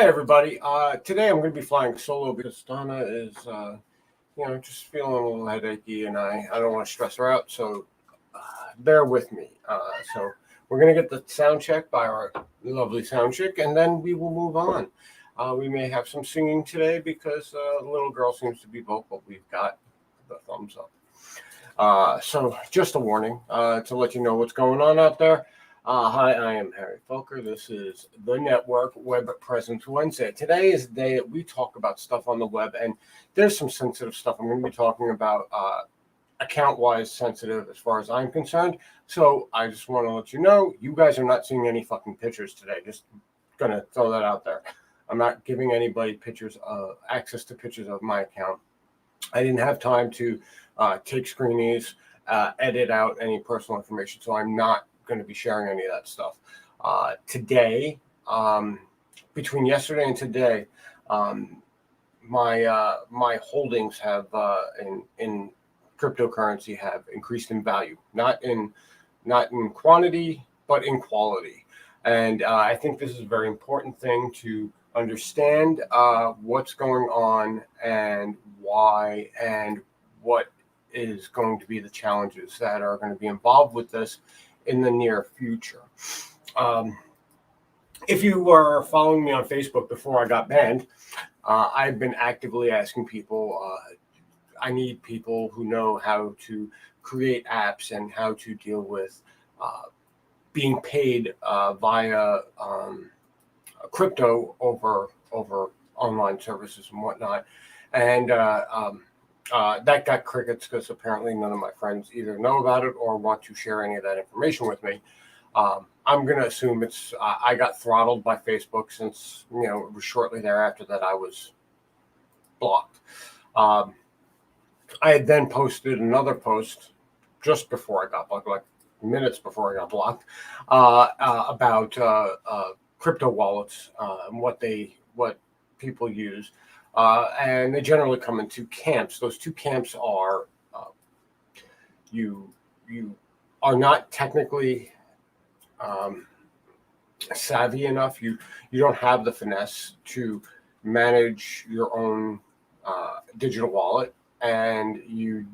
Hi, everybody. Today I'm going to be flying solo because Donna is, just feeling a little headachy, and I don't want to stress her out. So bear with me. So we're going to get the sound check by our lovely sound chick, and then we will move on. We may have some singing today because the little girl seems to be vocal. We've got the thumbs up. So just a warning to let you know what's going on out there. Hi, I am Harry Felker. This is The Network Web Presence Wednesday. Today is the day that we talk about stuff on the web, and there's some sensitive stuff I'm going to be talking about, account-wise sensitive as far as I'm concerned. So I just want to let you know, you guys are not seeing any fucking pictures today. Just going to throw that out there. I'm not giving anybody access to pictures of my account. I didn't have time to take screenies, edit out any personal information, so I'm not going to be sharing any of that stuff. Today, between yesterday and today, my holdings have in cryptocurrency have increased in value, not in quantity, but in quality. And I think this is a very important thing to understand what's going on and why and what is going to be the challenges that are going to be involved with this in the near future. If you were following me on Facebook before I got banned, I've been actively asking people, I need people who know how to create apps and how to deal with being paid via crypto over online services and whatnot. And that got crickets because apparently none of my friends either know about it or want to share any of that information with me. I'm going to assume it's I got throttled by Facebook since, it was shortly thereafter that I was blocked. I had then posted another post just before I got blocked, like minutes before I got blocked, about crypto wallets and what people use. And they generally come in two camps. Those two camps are you are not technically savvy enough. You don't have the finesse to manage your own digital wallet, and you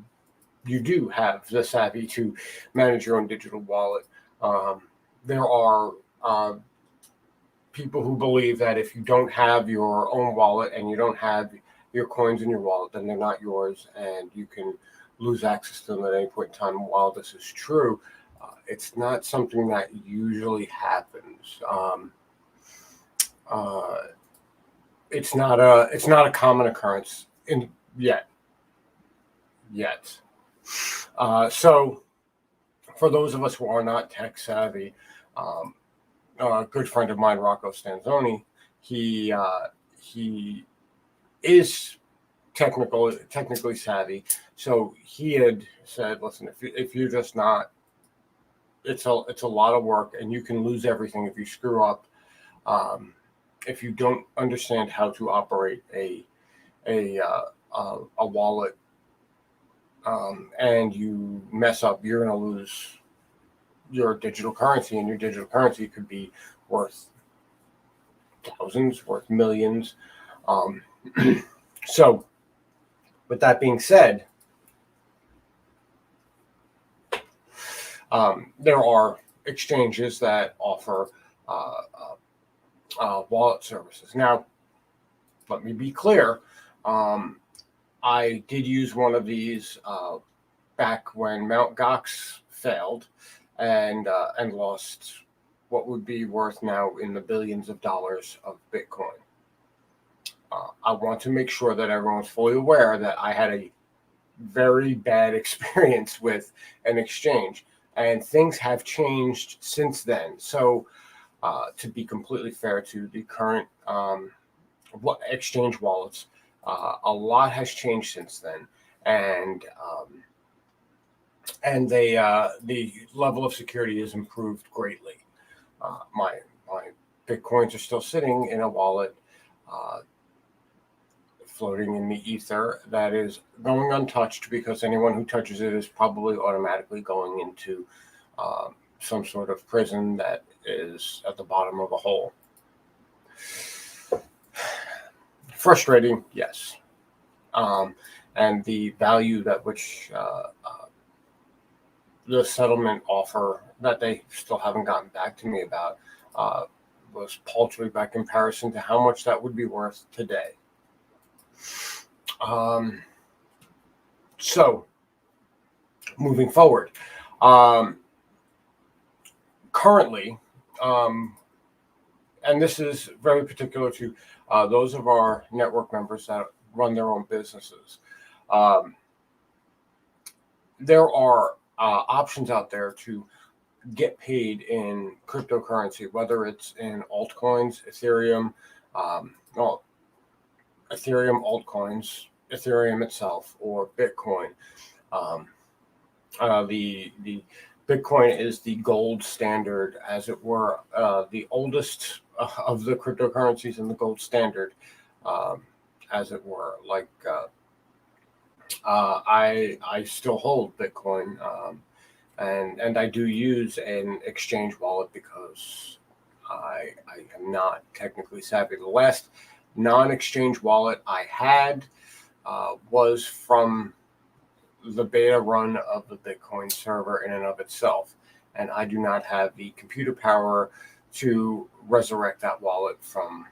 do have the savvy to manage your own digital wallet. There are people who believe that if you don't have your own wallet and you don't have your coins in your wallet, then they're not yours and you can lose access to them at any point in time. While this is true, it's not something that usually happens. It's not a common occurrence yet. So for those of us who are not tech savvy, a good friend of mine, Rocco Stanzoni, he is technically savvy. So he had said, listen, if you're just not, it's a lot of work and you can lose everything if you screw up. If you don't understand how to operate a wallet, and you mess up, you're going to lose your digital currency, and your digital currency could be worth thousands, worth millions. So with that being said, there are exchanges that offer wallet services. Now, let me be clear. I did use one of these back when Mt. Gox failed and lost what would be worth now in the billions of dollars of Bitcoin. I want to make sure that everyone's fully aware that I had a very bad experience with an exchange, and things have changed since then. So to be completely fair to the current exchange wallets, a lot has changed since then, and the level of security has improved greatly. My Bitcoins are still sitting in a wallet, floating in the ether, that is going untouched because anyone who touches it is probably automatically going into some sort of prison that is at the bottom of a hole. frustrating, yes. And the value that which the settlement offer that they still haven't gotten back to me about was paltry by comparison to how much that would be worth today. So moving forward, currently, and this is very particular to those of our network members that run their own businesses. There are options out there to get paid in cryptocurrency, whether it's in altcoins, Ethereum, Ethereum altcoins, Ethereum itself, or Bitcoin. The Bitcoin is the gold standard, as it were, the oldest of the cryptocurrencies, and the gold standard, as it were. Like I still hold Bitcoin, and I do use an exchange wallet because I am not technically savvy. The last non-exchange wallet I had was from the beta run of the Bitcoin server in and of itself, and I do not have the computer power to resurrect that wallet from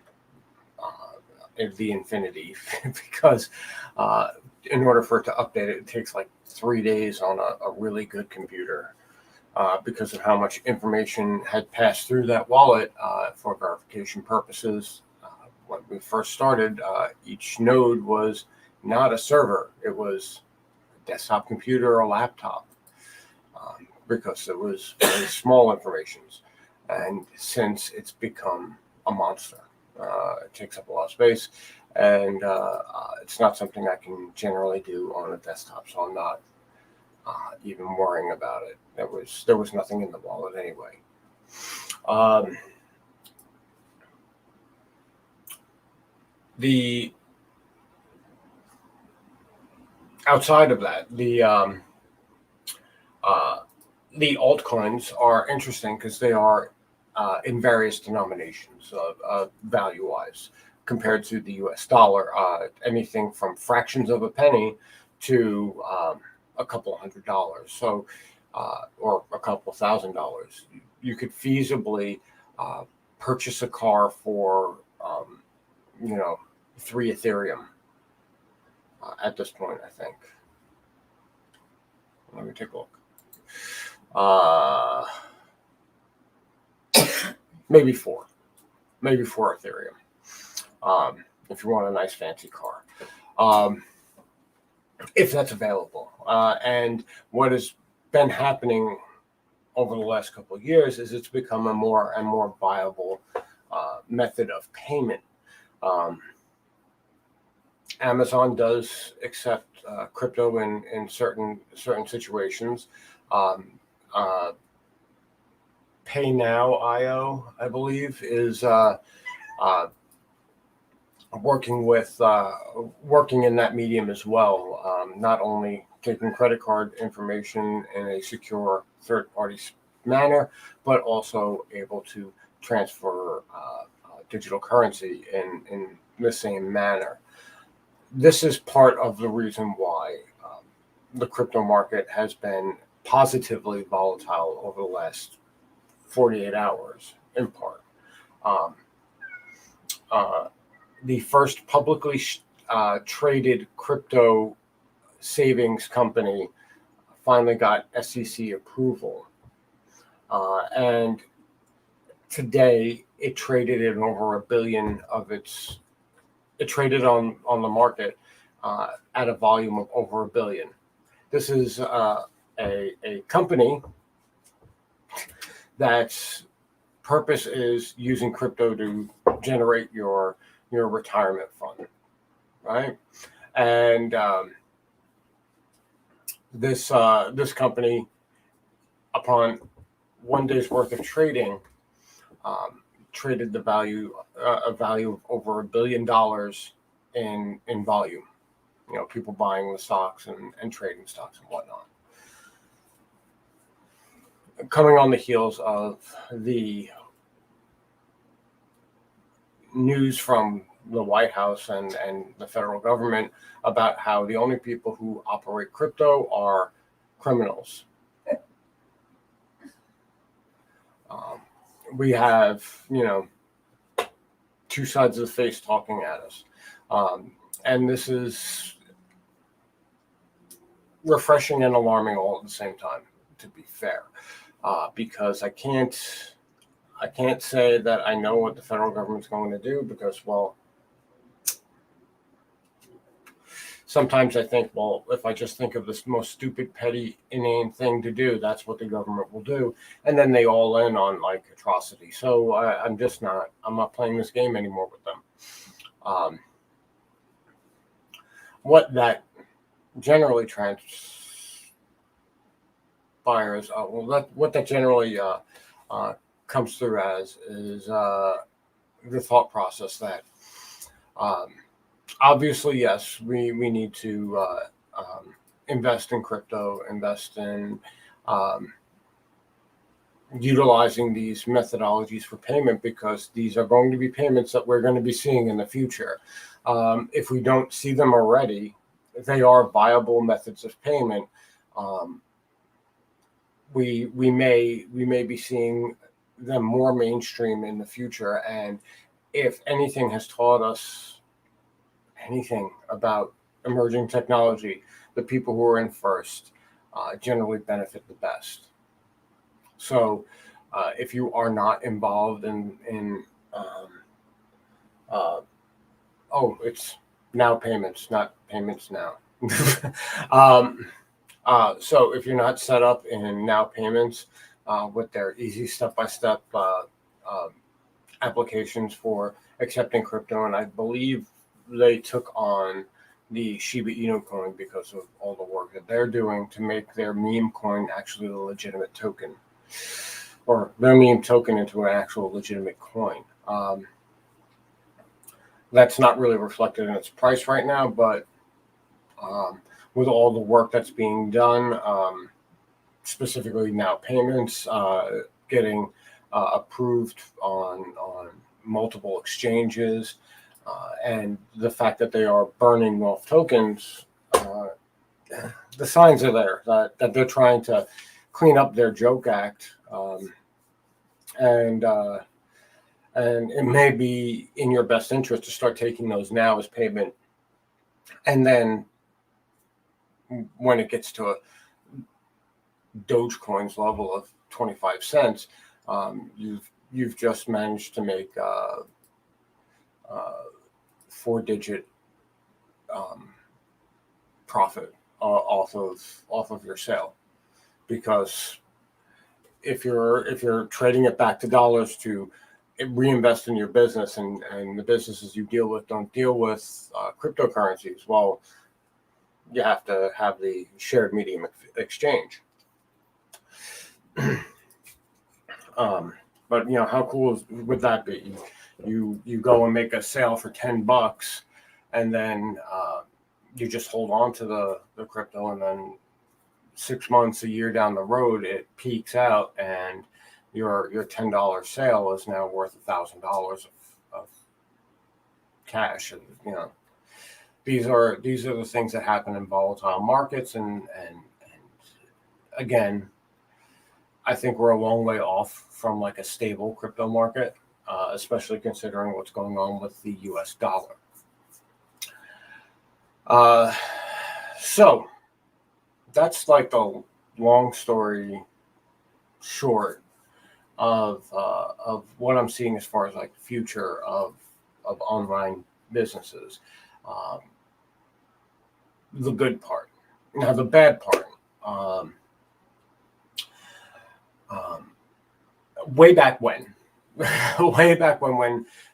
the infinity because in order for it to update it takes like 3 days on a really good computer because of how much information had passed through that wallet for verification purposes. When we first started, each node was not a server, it was desktop computer or laptop, because it was very small information. And since it's become a monster, it takes up a lot of space, and it's not something I can generally do on a desktop, so I'm not even worrying about it. There was nothing in the wallet anyway. The outside of that, the altcoins are interesting because they are in various denominations value-wise compared to the US dollar, anything from fractions of a penny to a couple $100. So, or a couple $1,000. You could feasibly purchase a car for, 3 Ethereum at this point, I think. Let me take a look. Maybe 4 Ethereum. If you want a nice fancy car, if that's available. And what has been happening over the last couple of years is it's become a more and more viable method of payment. Amazon does accept crypto in certain situations. PayNow.io, I believe, is working in that medium as well. Not only taking credit card information in a secure third-party manner, but also able to transfer digital currency in the same manner. This is part of the reason why the crypto market has been positively volatile over the last 48 hours, in part. The first publicly traded crypto savings company finally got SEC approval. And today it traded in over $1 billion of its. It traded on the market at a volume of over $1 billion. This is a company that's purpose is using crypto to generate your retirement fund, right? And this company, upon 1 day's worth of trading, traded the value of over $1 billion in volume. People buying the stocks and trading stocks and whatnot. Coming on the heels of the news from the White House and the federal government about how the only people who operate crypto are criminals. We have, two sides of the face talking at us. And this is refreshing and alarming all at the same time, to be fair, because I can't say that I know what the federal government's going to do because, well, sometimes I think, well, if I just think of this most stupid, petty, inane thing to do, that's what the government will do. And then they all in on like atrocity. So I'm not playing this game anymore with them. What that generally transpires, what that generally comes through as is the thought process that obviously, yes, we need to invest in crypto, invest in utilizing these methodologies for payment because these are going to be payments that we're going to be seeing in the future. If we don't see them already, they are viable methods of payment. We may be seeing them more mainstream in the future, and if anything has taught us anything about emerging technology, the people who are in first generally benefit the best. So if you are not involved in it's now payments, not payments now. So if you're not set up in now payments with their easy step-by-step applications for accepting crypto, and I believe they took on the Shiba Inu coin because of all the work that they're doing to make their meme coin actually a legitimate token, or their meme token into an actual legitimate coin. That's not really reflected in its price right now, but with all the work that's being done, specifically now payments, getting approved on multiple exchanges, and the fact that they are burning off tokens, the signs are there that they're trying to clean up their joke act, and it may be in your best interest to start taking those now as payment, and then when it gets to a Dogecoin's level of 25 cents, you've just managed to make 4-digit profit off of your sale, because if you're trading it back to dollars to reinvest in your business, and the businesses you deal with don't deal with cryptocurrencies, well, you have to have the shared medium exchange. But how cool would that be? You go and make a sale for $10, and then you just hold on to the crypto, and then 6 months, a year down the road, it peaks out, and your $10 sale is now worth $1,000 of cash. And these are the things that happen in volatile markets, and again, I think we're a long way off from like a stable crypto market, especially considering what's going on with the US dollar. So that's like the long story short of what I'm seeing as far as like future of online businesses. The good part. Now the bad part. Way back when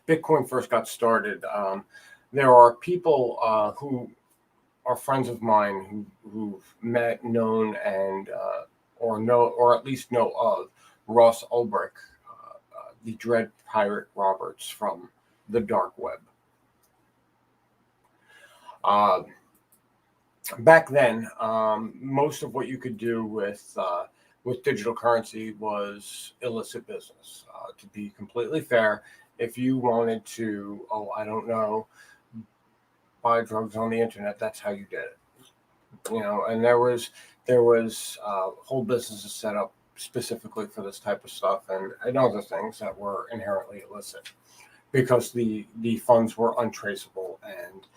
Bitcoin first got started, there are people who are friends of mine who've met, known, and or at least know of Ross Ulbricht, the Dread Pirate Roberts from the dark web. Back then, most of what you could do with digital currency was illicit business. To be completely fair, if you wanted to, I don't know, buy drugs on the internet, that's how you did it. And there was whole businesses set up specifically for this type of stuff, and other things that were inherently illicit because the funds were untraceable, and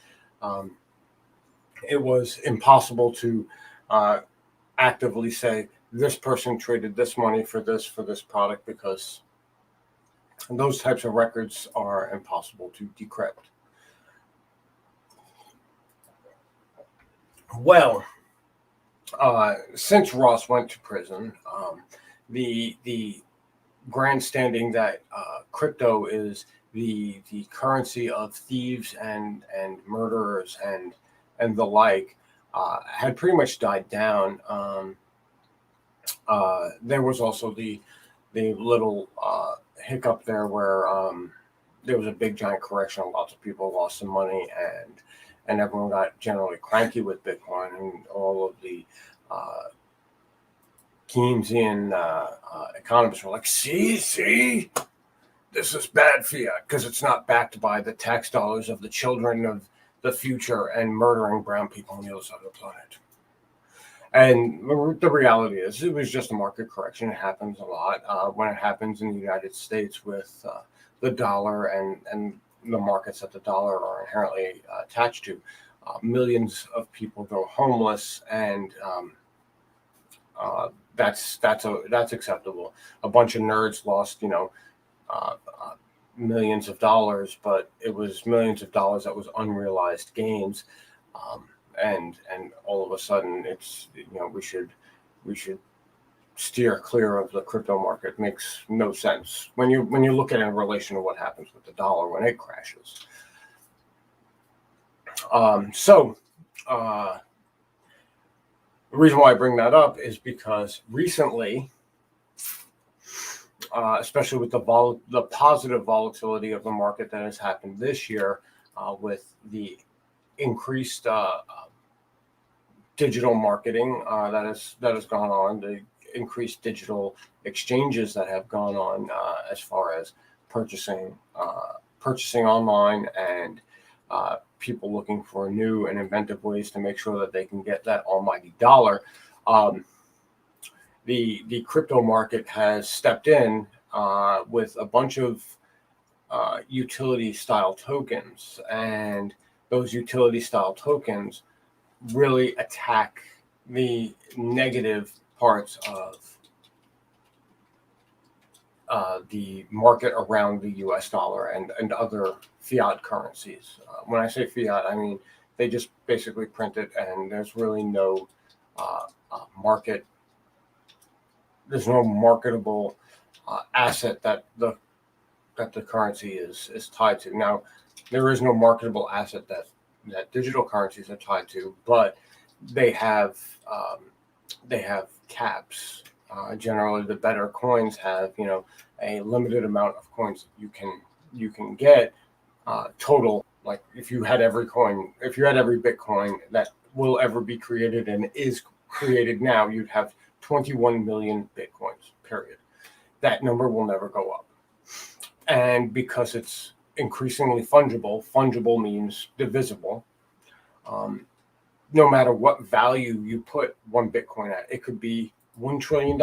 it was impossible to actively say this person traded this money for this product, because those types of records are impossible to decrypt. Well, since Ross went to prison, the grandstanding that crypto is the currency of thieves and murderers and the like had pretty much died down. There was also the little hiccup there where there was a big giant correction. Lots of people lost some money, and everyone got generally cranky with Bitcoin, and all of the Keynesian economists were like, see, this is bad fiat because it's not backed by the tax dollars of the children of the future and murdering brown people on the other side of the planet. And the reality is, it was just a market correction. It happens a lot when it happens in the United States with the dollar and the markets that the dollar are inherently attached to. Millions of people go homeless, and that's acceptable. A bunch of nerds lost, millions of dollars, but it was millions of dollars that was unrealized gains. And all of a sudden, it's we should steer clear of the crypto market. Makes no sense when you look at it in relation to what happens with the dollar when it crashes. The reason why I bring that up is because recently, especially with the positive volatility of the market that has happened this year, with the increased digital marketing that has gone on, the increased digital exchanges that have gone on as far as purchasing online, and people looking for new and inventive ways to make sure that they can get that almighty dollar. The crypto market has stepped in with a bunch of utility style tokens, and those utility style tokens really attack the negative parts of the market around the US dollar and other fiat currencies. When I say fiat, I mean they just basically print it, and there's really no market. There's no marketable asset that the currency is tied to. Now, there is no marketable asset that digital currencies are tied to, but they have caps. Generally, the better coins have a limited amount of coins you can get total. Like if you had every Bitcoin that will ever be created and is created now, you'd have 21 million Bitcoins, period. That number will never go up. And because it's increasingly fungible means divisible. No matter what value you put one Bitcoin at, it could be $1 trillion.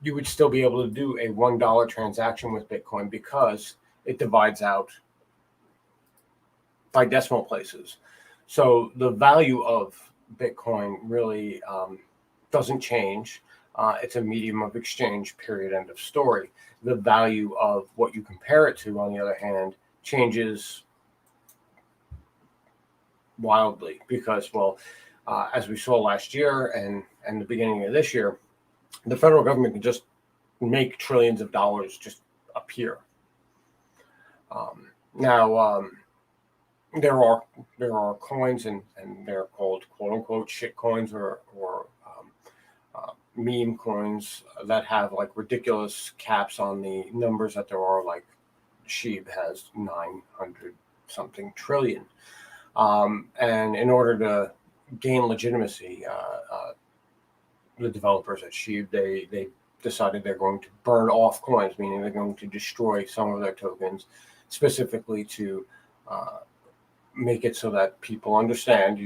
You would still be able to do a $1 transaction with Bitcoin because it divides out by decimal places. So the value of Bitcoin really doesn't change. It's a medium of exchange, period, end of story. The value of what you compare it to, on the other hand, changes wildly because, as we saw last year and the beginning of this year, the federal government can just make trillions of dollars just appear. Now, there are coins, and they're called quote unquote shit coins or meme coins that have like ridiculous caps on the numbers that there are. Like SHIB has 900 something trillion, and in order to gain legitimacy, the developers at SHIB they decided they're going to burn off coins, meaning they're going to destroy some of their tokens, specifically to make it so that people understand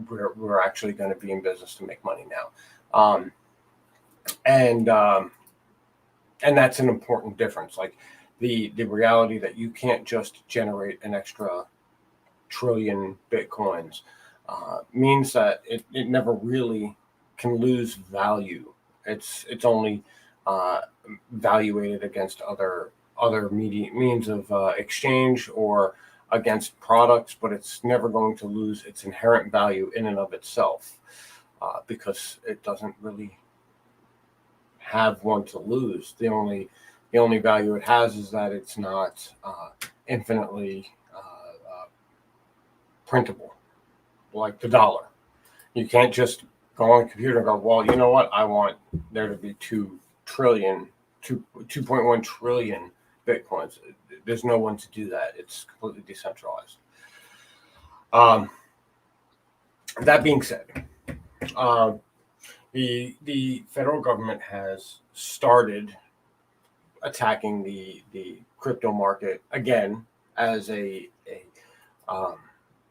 we're actually going to be in business to make money now, and that's an important difference. Like the reality that you can't just generate an extra trillion bitcoins means that it never really can lose value. It's only valuated against other means of exchange or against products, but it's never going to lose its inherent value in and of itself because it doesn't really have one to lose. The only value it has is that it's not infinitely printable, like the dollar. You can't just go on a computer and go, well, you know what? I want there to be 2.1 trillion bitcoins. There's no one to do that. It's completely decentralized. That being said, the federal government has started attacking the crypto market again as a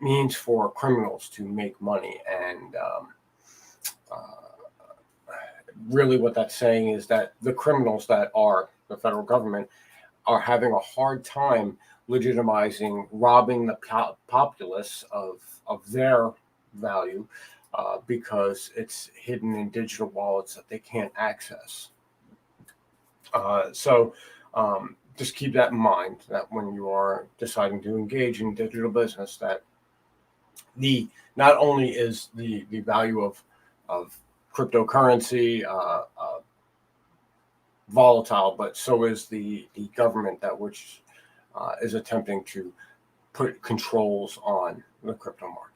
means for criminals to make money. And really what that's saying is that the criminals that are the federal government are having a hard time legitimizing robbing the populace of their value because it's hidden in digital wallets that they can't access. So just keep that in mind, that when you are deciding to engage in digital business, that not only is the value of cryptocurrency volatile, but so is the government that which is attempting to put controls on the crypto market.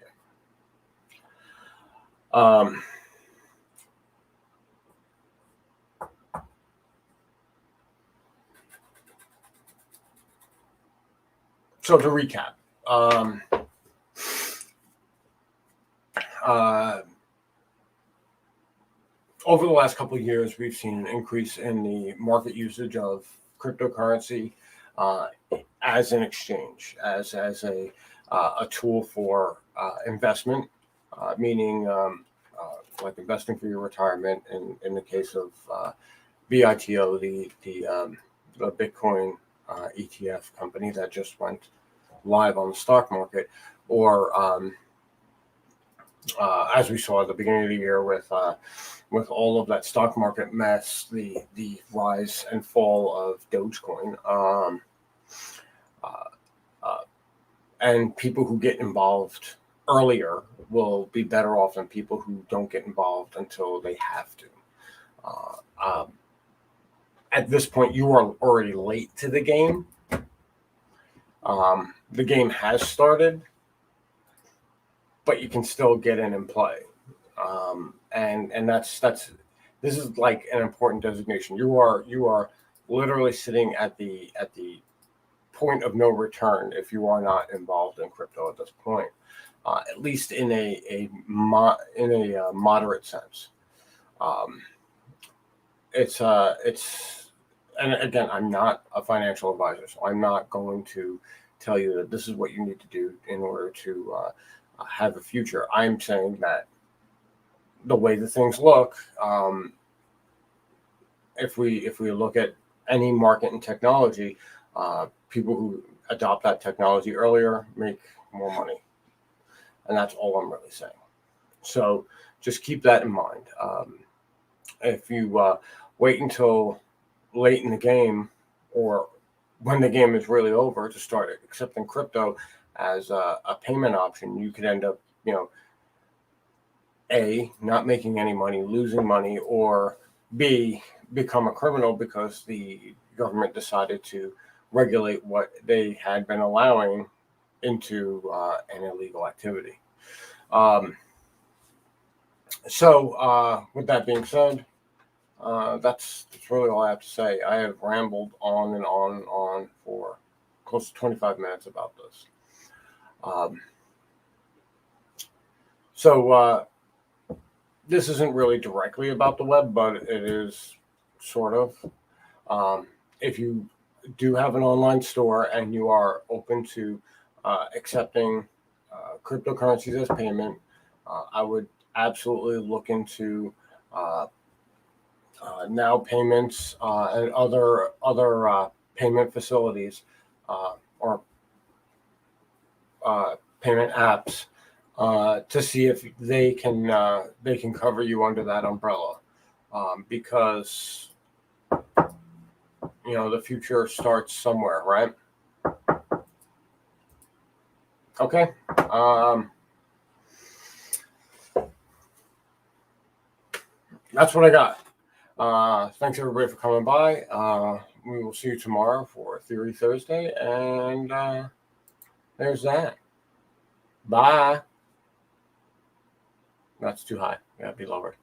So to recap, over the last couple of years, we've seen an increase in the market usage of cryptocurrency as an exchange, as a tool for investment, meaning like investing for your retirement. In the case of BITO, the Bitcoin ETF company that just went live on the stock market, or as we saw at the beginning of the year with all of that stock market mess, the rise and fall of Dogecoin, and people who get involved earlier will be better off than people who don't get involved until they have to. At this point, you are already late to the game. The game has started, but you can still get in and play. And that's this is like an important designation. You are literally sitting at the point of no return if you are not involved in crypto at this point, at least in a moderate sense. It's and again, I'm not a financial advisor, so I'm not going to tell you that this is what you need to do in order to have a future. I'm saying that the way the things look, if we look at any market in technology, people who adopt that technology earlier make more money, and that's all I'm really saying. So just keep that in mind. If you wait until late in the game, or when the game is really over, to start accepting crypto as a payment option, you could end up, A, not making any money, losing money, or B, become a criminal because the government decided to regulate what they had been allowing into an illegal activity. So with that being said, that's really all I have to say. I have rambled on and on and on for close to 25 minutes about this. So this isn't really directly about the web, but it is sort of. If you do have an online store and you are open to accepting cryptocurrencies as payment, I would absolutely look into now payments and other payment facilities or payment apps to see if they can cover you under that umbrella, because the future starts somewhere, right? Okay. That's what I got. Thanks everybody for coming by. We will see you tomorrow for Theory Thursday, and there's that. Bye. That's too high. Gotta be lower.